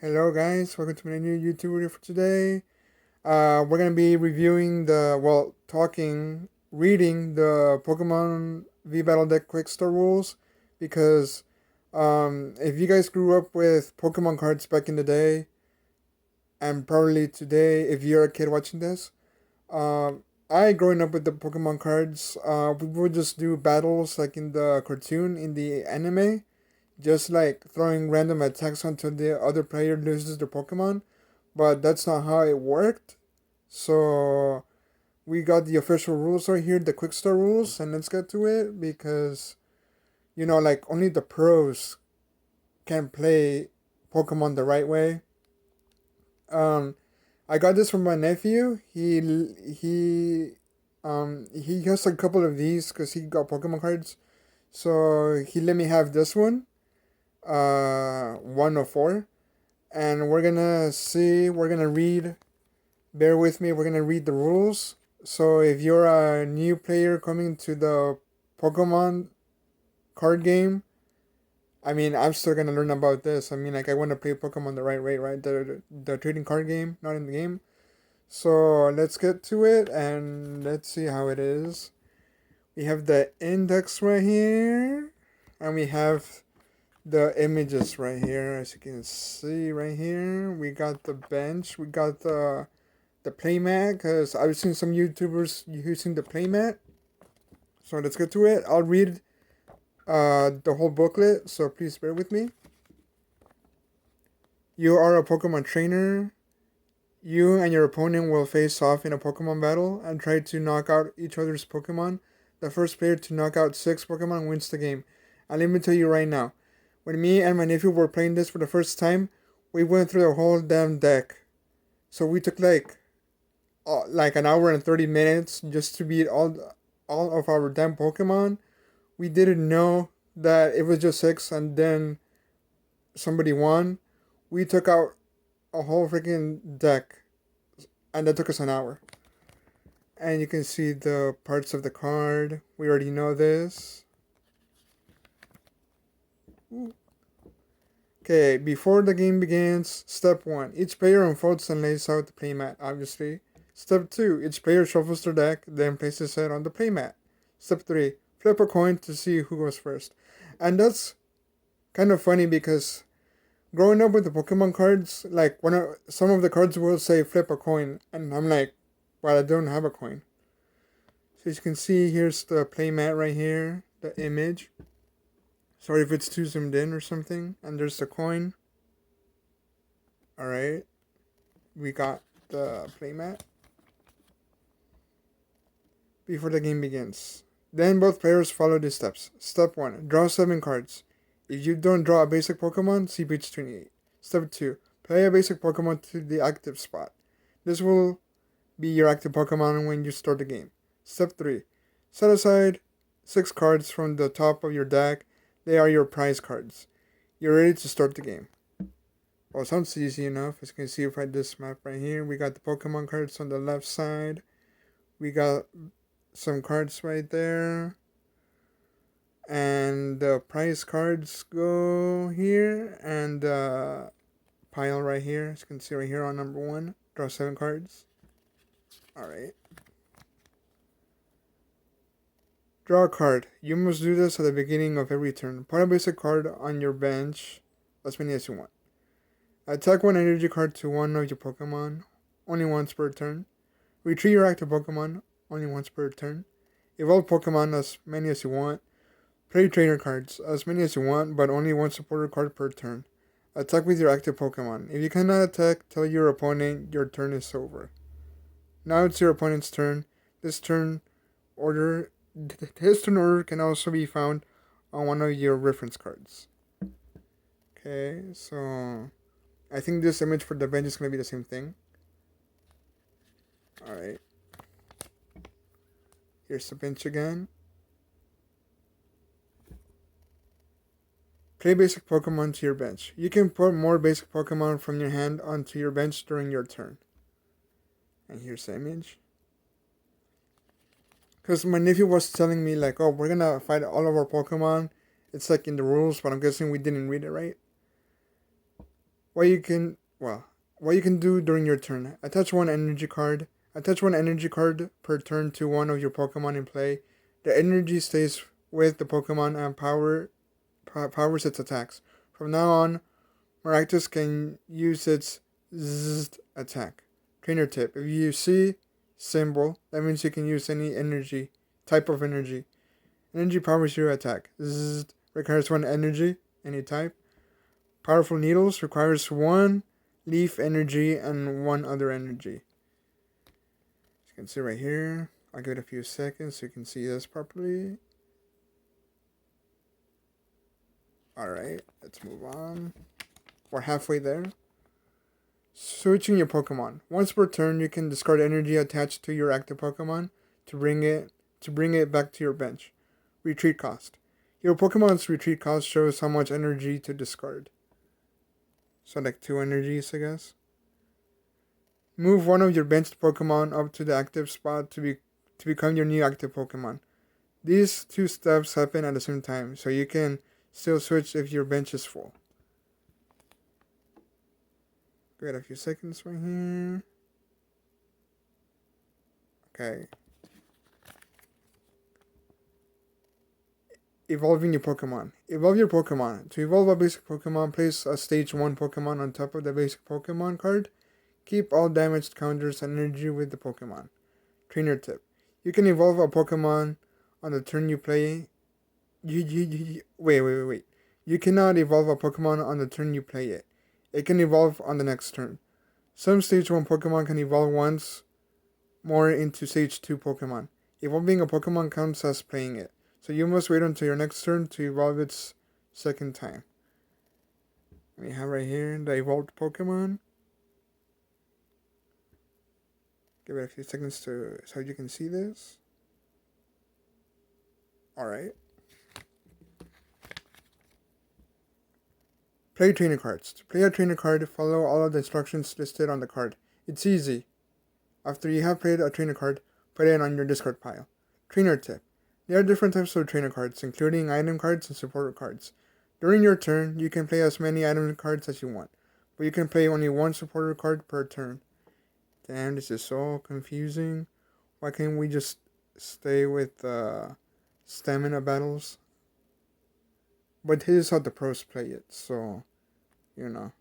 Hello guys, welcome to my new YouTube video for today. We're gonna be reviewing reading the Pokemon V Battle Deck Quick Start rules because if you guys grew up with Pokemon cards back in the day, and probably today, if you're a kid watching this, I growing up with the Pokemon cards, we would just do battles like in the cartoon, in the anime, just like throwing random attacks until the other player loses their Pokemon. But that's not how it worked. So we got the official rules right here, the quick start rules, and let's get to it because like only the pros can play Pokemon the right way. Um, I got this from my nephew. He has a couple of these because he got Pokemon cards, so he let me have this one. 104, and we're gonna read. Bear with me. We're gonna read the rules. So if you're a new player coming to the Pokemon card game, I mean, I'm still gonna learn about this. I mean, like I want to play Pokemon the right way, right? The trading card game, not in the game. So let's get to it and let's see how it is. We have the index right here, and we have the images right here. As you can see right here, we got the bench, we got the playmat, because I've seen some YouTubers using the playmat. So let's get to it. I'll read the whole booklet, so please bear with me. You are a Pokemon trainer. You and your opponent will face off in a Pokemon battle and try to knock out each other's Pokemon. The first player to knock out 6 Pokemon wins the game. And let me tell you right now, when me and my nephew were playing this for the first time, we went through the whole damn deck. So we took like an hour and 30 minutes just to beat all of our damn Pokemon. We didn't know that it was just 6 and then somebody won. We took out a whole freaking deck and that took us an hour. And you can see the parts of the card. We already know this. Okay, before the game begins, step 1. Each player unfolds and lays out the playmat, obviously. Step 2. Each player shuffles their deck, then places it on the playmat. Step 3. Flip a coin to see who goes first. And that's kind of funny because growing up with the Pokemon cards, like some of the cards will say flip a coin, and I'm like, well, I don't have a coin. So as you can see, here's the playmat right here, the image. Sorry if it's too zoomed in or something. And there's the coin. Alright. We got the playmat. Before the game begins. Then both players follow these steps. Step 1. Draw 7 cards. If you don't draw a basic Pokemon, see page 28. Step 2. Play a basic Pokemon to the active spot. This will be your active Pokemon when you start the game. Step 3. Set aside 6 cards from the top of your deck. They are your prize cards. You're ready to start the game. Well, it sounds easy enough. As you can see right this map right here, we got the Pokemon cards on the left side. We got some cards right there. And the prize cards go here. And the pile right here. As you can see right here on number 1. Draw 7 cards. Alright. Draw a card. You must do this at the beginning of every turn. Put a basic card on your bench, as many as you want. Attack one energy card to one of your Pokemon, only once per turn. Retrieve your active Pokemon, only once per turn. Evolve Pokemon as many as you want. Play trainer cards, as many as you want, but only one supporter card per turn. Attack with your active Pokemon. If you cannot attack, tell your opponent your turn is over. Now it's your opponent's turn. This turn order can also be found on one of your reference cards. Okay, so I think this image for the bench is going to be the same thing. Alright. Here's the bench again. Play basic Pokemon to your bench. You can put more basic Pokemon from your hand onto your bench during your turn. And here's the image. Because my nephew was telling me like, oh, we're gonna fight all of our Pokemon. It's like in the rules, but I'm guessing we didn't read it right. what you can do during your turn. Attach one energy card. Attach one energy card per turn to one of your Pokemon in play. The energy stays with the Pokemon and powers its attacks. From now on, Maractus can use its Zzz attack. Trainer tip: if you see symbol, that means you can use any energy type of energy. Energy powers your attack. Zzz requires one energy, any type. Powerful Needles requires one leaf energy and one other energy. As you can see right here, I'll give it a few seconds so you can see this properly. Alright, let's move on. We're halfway there. Switching your Pokemon. Once per turn, you can discard energy attached to your active Pokemon to bring it back to your bench. Retreat cost. Your Pokemon's retreat cost shows how much energy to discard. So like 2 energies, I guess. Move one of your benched Pokemon up to the active spot to become your new active Pokemon. These 2 steps happen at the same time, so you can still switch if your bench is full. Wait a few seconds right here. Okay. Evolving your Pokemon. Evolve your Pokemon. To evolve a basic Pokemon, place a stage 1 Pokemon on top of the basic Pokemon card. Keep all damaged counters and energy with the Pokemon. Trainer tip: you can evolve a Pokemon on the turn you play. Wait. You cannot evolve a Pokemon on the turn you play it. It can evolve on the next turn. Some Stage 1 Pokemon can evolve once more into Stage 2 Pokemon. Evolving a Pokemon counts as playing it, so you must wait until your next turn to evolve its second time. We have right here the evolved Pokemon. Give it a few seconds so you can see this. Alright. Play trainer cards. To play a trainer card, follow all of the instructions listed on the card. It's easy. After you have played a trainer card, put it on your discard pile. Trainer tip: there are different types of trainer cards, including item cards and supporter cards. During your turn, you can play as many item cards as you want, but you can play only one supporter card per turn. Damn, this is so confusing. Why can't we just stay with stamina battles? But here's how the pros play it, so, you know.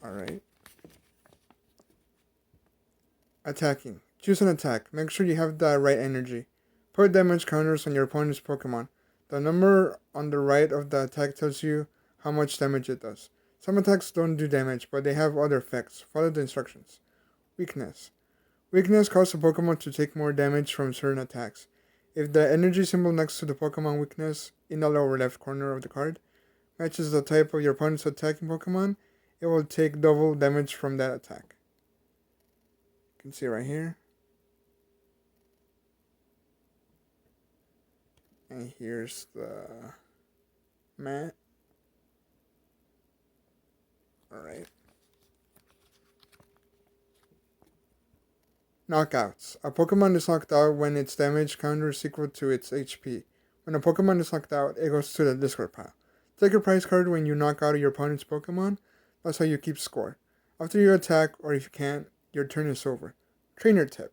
Alright. Attacking. Choose an attack. Make sure you have the right energy. Put damage counters on your opponent's Pokemon. The number on the right of the attack tells you how much damage it does. Some attacks don't do damage, but they have other effects. Follow the instructions. Weakness. Weakness causes a Pokemon to take more damage from certain attacks. If the energy symbol next to the Pokemon weakness in the lower left corner of the card matches the type of your opponent's attacking Pokemon, it will take double damage from that attack. You can see right here. And here's the mat. Alright. Knockouts. A Pokemon is knocked out when its damage counter is equal to its HP. When a Pokemon is knocked out, it goes to the discard pile. Take a prize card when you knock out your opponent's Pokemon. That's how you keep score. After you attack, or if you can't, your turn is over. Trainer tip: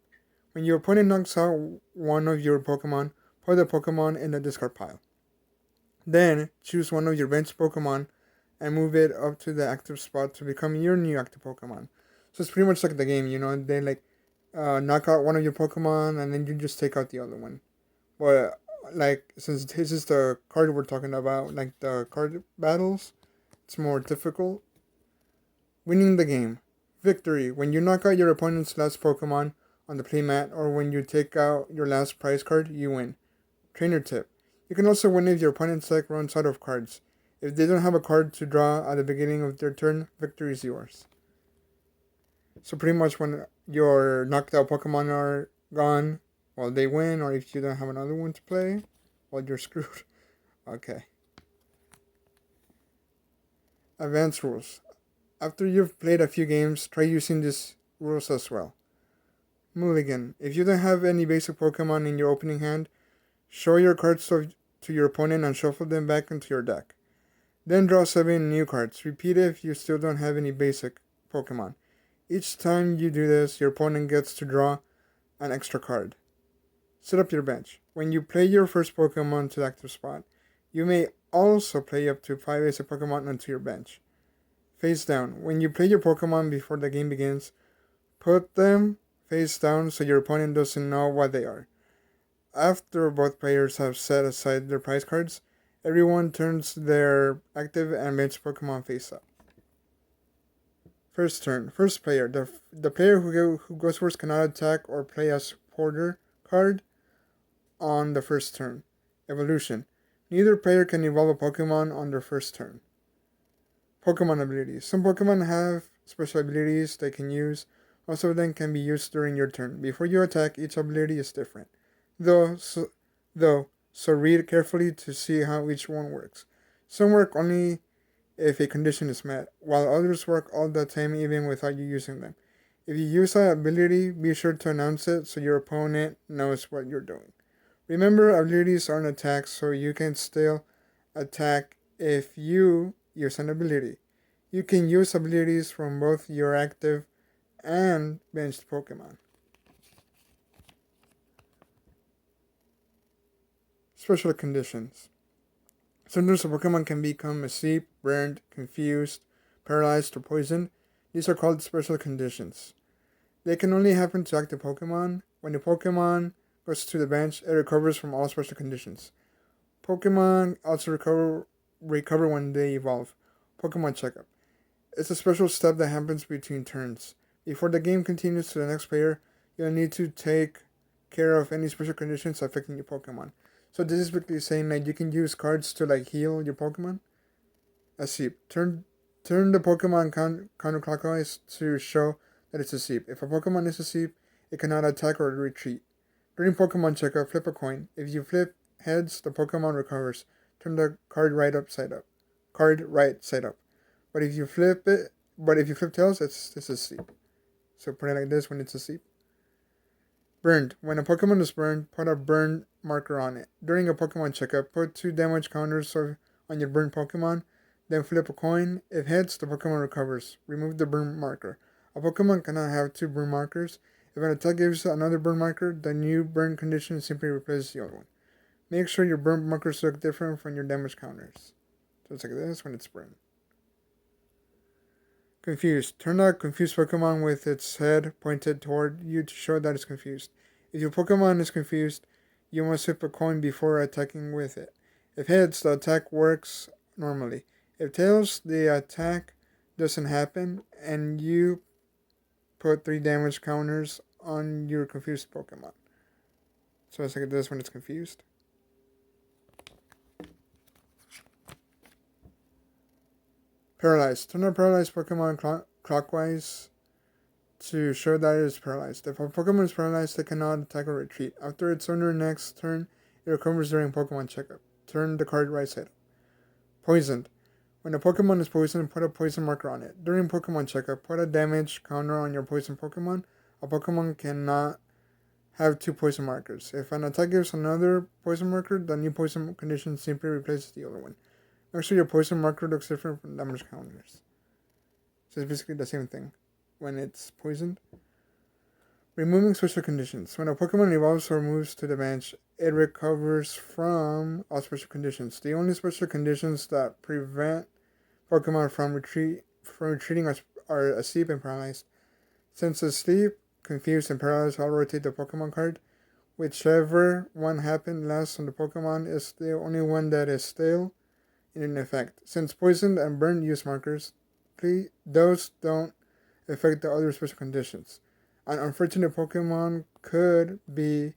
when your opponent knocks out one of your Pokemon, put the Pokemon in the discard pile. Then, choose one of your bench Pokemon and move it up to the active spot to become your new active Pokemon. So it's pretty much like the game, you know, they knock out one of your Pokemon and then you just take out the other one. But like, since this is the card we're talking about, like the card battles, it's more difficult. Winning the game. Victory: when you knock out your opponent's last Pokemon on the playmat, or when you take out your last prize card, you win. Trainer tip: you can also win if your opponent's deck runs out of cards. If they don't have a card to draw at the beginning of their turn, victory is yours. So pretty much when your knocked out Pokemon are gone, well, they win, or if you don't have another one to play, well, you're screwed. Okay. Advanced rules. After you've played a few games, try using these rules as well. Mulligan. If you don't have any basic Pokemon in your opening hand, show your cards to your opponent and shuffle them back into your deck. Then draw 7 new cards. Repeat it if you still don't have any basic Pokemon. Each time you do this, your opponent gets to draw an extra card. Set up your bench. When you play your first Pokemon to the active spot, you may also play up to 5 basic Pokemon onto your bench. Face down. When you play your Pokemon before the game begins, put them face down so your opponent doesn't know what they are. After both players have set aside their prize cards, everyone turns their active and bench Pokemon face up. First turn. First player. The player who goes first cannot attack or play a supporter card on the first turn. Evolution. Neither player can evolve a Pokemon on their first turn. Pokemon abilities. Some Pokemon have special abilities they can use. Most of them can be used during your turn. Before you attack, each ability is different. So read carefully to see how each one works. Some work only if a condition is met, while others work all the time even without you using them. If you use an ability, be sure to announce it so your opponent knows what you're doing. Remember, abilities aren't attacks, so you can still attack if you use an ability. You can use abilities from both your active and benched Pokemon. Special conditions. Sometimes a Pokemon can become asleep, burned, confused, paralyzed, or poisoned. These are called special conditions. They can only happen to active Pokemon. When the Pokemon goes to the bench, it recovers from all special conditions. Pokemon also recover when they evolve. Pokemon Checkup. It's a special step that happens between turns. Before the game continues to the next player, you'll need to take care of any special conditions affecting your Pokemon. So this is basically saying that you can use cards to heal your Pokemon. Asleep. Turn the Pokemon counterclockwise to show that it's asleep. If a Pokemon is asleep, it cannot attack or retreat. During Pokemon Checkup, flip a coin. If you flip heads, the Pokemon recovers. Turn the card right side up. But if you flip tails, it's asleep. So put it like this when it's asleep. Burned. When a Pokemon is burned, put a burn marker on it. During a Pokemon Checkup, put 2 damage counters on your burned Pokemon, then flip a coin. If hits, the Pokemon recovers. Remove the burn marker. A Pokemon cannot have 2 burn markers. If an attack gives another burn marker, the new burn condition simply replaces the old one. Make sure your burn markers look different from your damage counters. So it's like this when it's burned. Confused. Turn a confused Pokemon with its head pointed toward you to show that it's confused. If your Pokemon is confused, you must flip a coin before attacking with it. If heads, the attack works normally. If tails, the attack doesn't happen, and you put 3 damage counters on your confused Pokemon. So it's like this when it's confused. Paralyzed. Turn a paralyzed Pokemon clockwise to show that it is paralyzed. If a Pokemon is paralyzed, it cannot attack or retreat. After its owner's next turn, it recovers during Pokemon Checkup. Turn the card right side up. Poisoned. When a Pokemon is poisoned, put a poison marker on it. During Pokemon Checkup, put a damage counter on your poison Pokemon. A Pokemon cannot have 2 poison markers. If an attack gives another poison marker, the new poison condition simply replaces the other one. Make sure your poison marker looks different from damage counters. So it's basically the same thing when it's poisoned. Removing special conditions. When a Pokemon evolves or moves to the bench, it recovers from all special conditions. The only special conditions that prevent Pokemon from retreating are asleep and paralyzed. Since asleep, confused, and paralyzed all rotate the Pokemon card. Whichever one happened last on the Pokemon is the only one that is still in effect. Since poisoned and burned use markers, those don't affect the other special conditions. An unfortunate Pokemon could be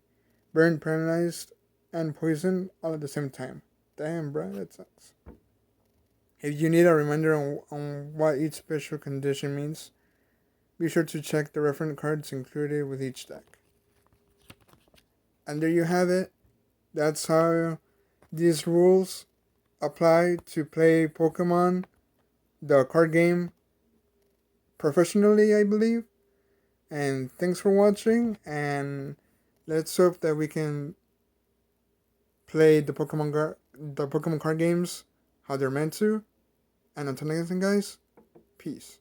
burned, paralyzed, and poisoned all at the same time. Damn, bro, that sucks. If you need a reminder on what each special condition means, be sure to check the reference cards included with each deck. And there you have it. That's how these rules apply to play Pokemon, the card game, professionally, I believe. And thanks for watching, and let's hope that we can play the Pokemon card games how they're meant to. And until next time, guys, peace.